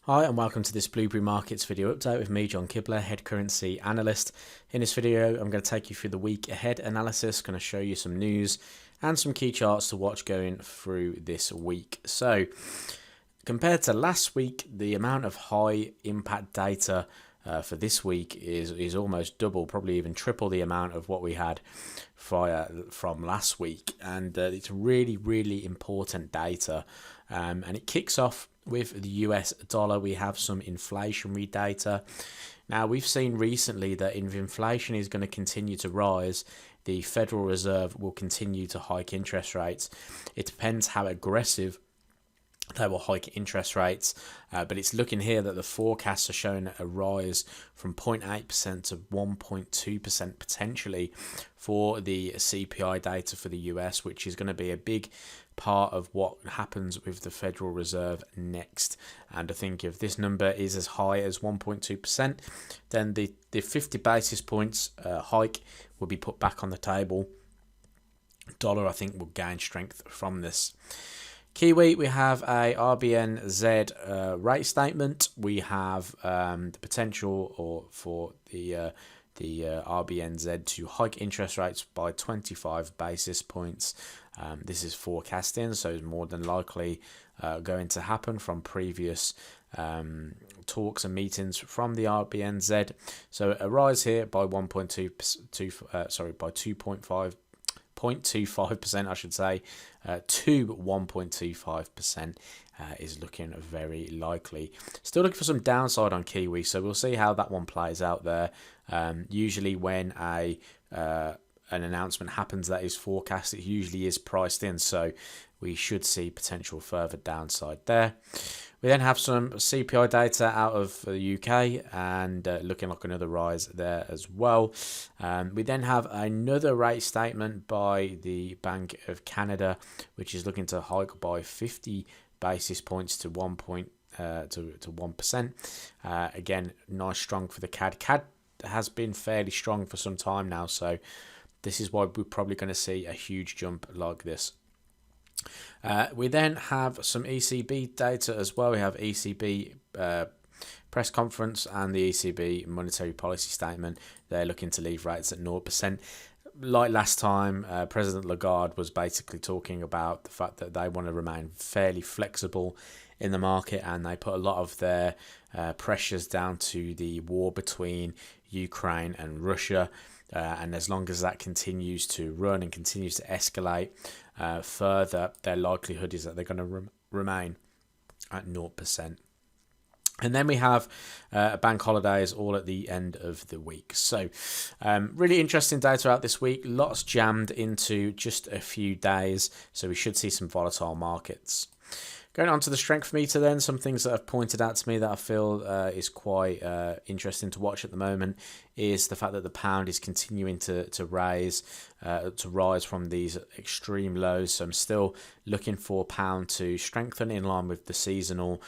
Hi and welcome to this Blueberry Markets video update with me, John Kibler, head currency analyst. In this video, I'm going to take you through the week ahead analysis, going to show you some news and some key charts to watch going through this week. So, compared to last week, the amount of high impact data for this week is almost double, probably even triple the amount of what we had from last week. And it's really important data. And it kicks off with the US dollar. We have some inflationary data. Now, we've seen recently that if inflation is going to continue to rise, the Federal Reserve will continue to hike interest rates. It depends how aggressive they will hike interest rates, but it's looking here that the forecasts are showing a rise from 0.8% to 1.2% potentially for the CPI data for the US, which is going to be a big part of what happens with the Federal Reserve next. And I think if this number is as high as 1.2%, then the 50 basis points hike will be put back on the table. Dollar, I think, will gain strength from this. Kiwi, we have a RBNZ rate statement. We have the potential for the RBNZ to hike interest rates by 25 basis points. This is forecasting, so it's more than likely going to happen from previous talks and meetings from the RBNZ. So a rise here by 0.25%, I should say, to 1.25% is looking very likely. Still looking for some downside on Kiwi, so we'll see how that one plays out there. Usually when an announcement happens that is forecast, it usually is priced in, so we should see potential further downside there. We then have some CPI data out of the UK and looking like another rise there as well. We then have another rate statement by the Bank of Canada, which is looking to hike by 50 basis points to 1%. Again, nice strong for the CAD. CAD has been fairly strong for some time now, so this is why we're probably going to see a huge jump like this. We then have some ECB data as well. We have ECB press conference and the ECB monetary policy statement. They're looking to leave rates at 0%. Like last time, President Lagarde was basically talking about the fact that they want to remain fairly flexible in the market, and they put a lot of their pressures down to the war between Ukraine and Russia. And as long as that continues to run and continues to escalate further, their likelihood is that they're going to remain at 0%. And then we have bank holidays all at the end of the week. So really interesting data out this week. Lots jammed into just a few days. So we should see some volatile markets. Going on to the strength meter then, some things that have pointed out to me that I feel is quite interesting to watch at the moment is the fact that the pound is continuing to rise from these extreme lows. So I'm still looking for pound to strengthen in line with the seasonal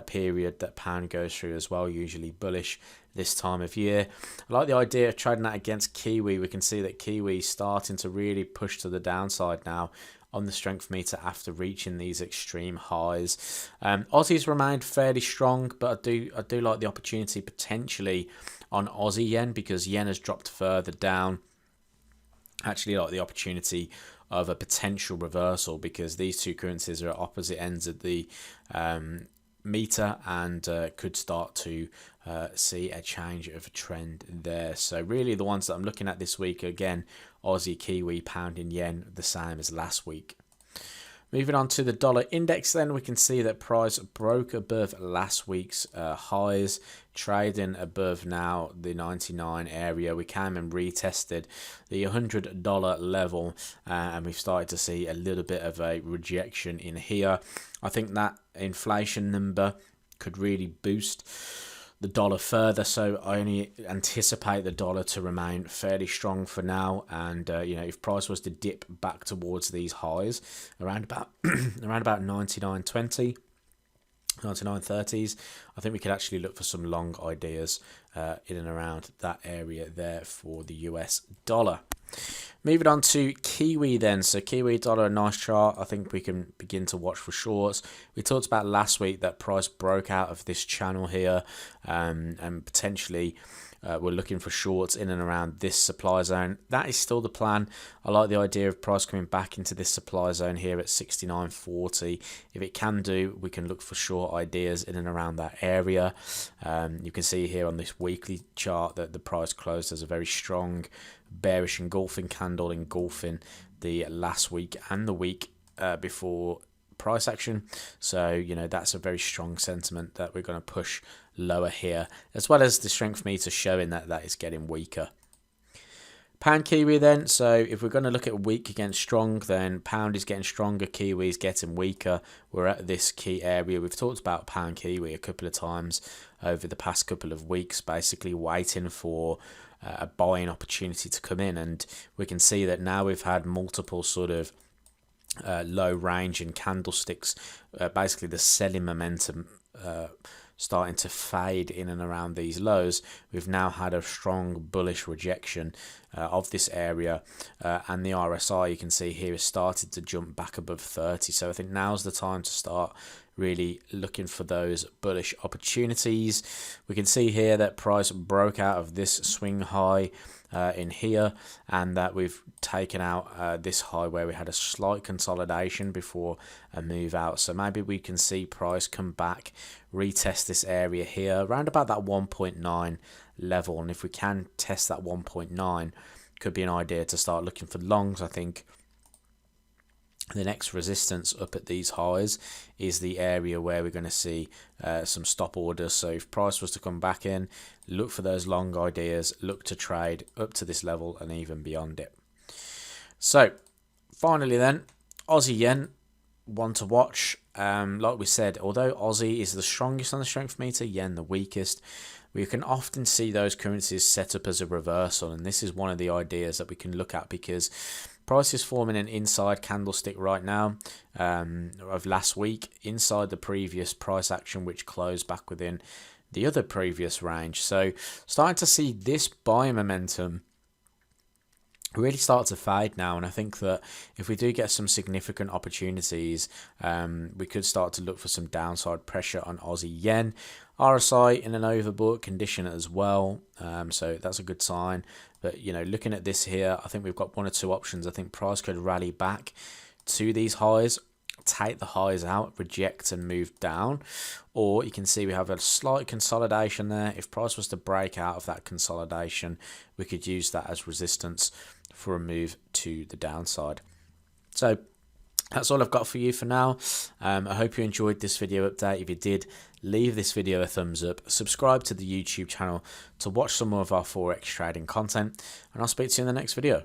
period that pound goes through as well, usually bullish this time of year. I like the idea of trading that against Kiwi. We can see that Kiwi is starting to really push to the downside now on the strength meter after reaching these extreme highs. Aussies remained fairly strong, but I do like the opportunity potentially on Aussie yen, because yen has dropped further down. Actually like the opportunity of a potential reversal, because these two currencies are at opposite ends of the meter and could start to see a change of trend there. So really the ones that I'm looking at this week, again, Aussie, Kiwi, pound and yen, the same as last week. Moving on to the dollar index then, we can see that price broke above last week's highs, trading above now the 99 area. We came and retested the $100 level and we've started to see a little bit of a rejection in here. I think that inflation number could really boost the dollar further, so I only anticipate the dollar to remain fairly strong for now. And if price was to dip back towards these highs around about around about 99.20, 99.30s, I think we could actually look for some long ideas in and around that area there for the US dollar. Moving on to Kiwi then. So Kiwi dollar, a nice chart. I think we can begin to watch for shorts. We talked about last week that price broke out of this channel here, and potentially we're looking for shorts in and around this supply zone. That is still the plan. I like the idea of price coming back into this supply zone here at 69.40. If it can do, we can look for short ideas in and around that area. You can see here on this weekly chart that the price closed as a very strong bearish engulfing candle, engulfing the last week and the week before price action. So, you know, that's a very strong sentiment that we're going to push lower here, as well as the strength meter showing that that is getting weaker. Pound Kiwi then. So if we're going to look at weak against strong, then pound is getting stronger, Kiwi is getting weaker. We're at this key area. We've talked about pound Kiwi a couple of times over the past couple of weeks, basically waiting for a buying opportunity to come in, and we can see that now we've had multiple sort of low range and candlesticks, basically the selling momentum starting to fade in and around these lows. We've now had a strong bullish rejection of this area, and the RSI, you can see here, has started to jump back above 30. So I think now's the time to start really looking for those bullish opportunities. We can see here that price broke out of this swing high in here, and that we've taken out this high where we had a slight consolidation before a move out. So maybe we can see price come back, retest this area here around about that 1.9 level, and if we can test that 1.9, could be an idea to start looking for longs. I think the next resistance up at these highs is the area where we're going to see some stop orders. So if price was to come back in, look for those long ideas, look to trade up to this level and even beyond it. So finally then, Aussie yen, one to watch. Like we said, although Aussie is the strongest on the strength meter, yen the weakest, we can often see those currencies set up as a reversal, and this is one of the ideas that we can look at, because price is forming an inside candlestick right now of last week inside the previous price action, which closed back within the other previous range. So starting to see this buying momentum really start to fade now, and I think that if we do get some significant opportunities, we could start to look for some downside pressure on Aussie yen. RSI in an overbought condition as well, so that's a good sign. But you know, looking at this here, I think we've got one or two options. I think price could rally back to these highs, take the highs out, reject and move down, or you can see we have a slight consolidation there. If price was to break out of that consolidation, we could use that as resistance for a move to the downside. So that's all I've got for you for now. I hope you enjoyed this video update. If you did, leave this video a thumbs up, subscribe to the YouTube channel to watch some more of our Forex trading content, and I'll speak to you in the next video.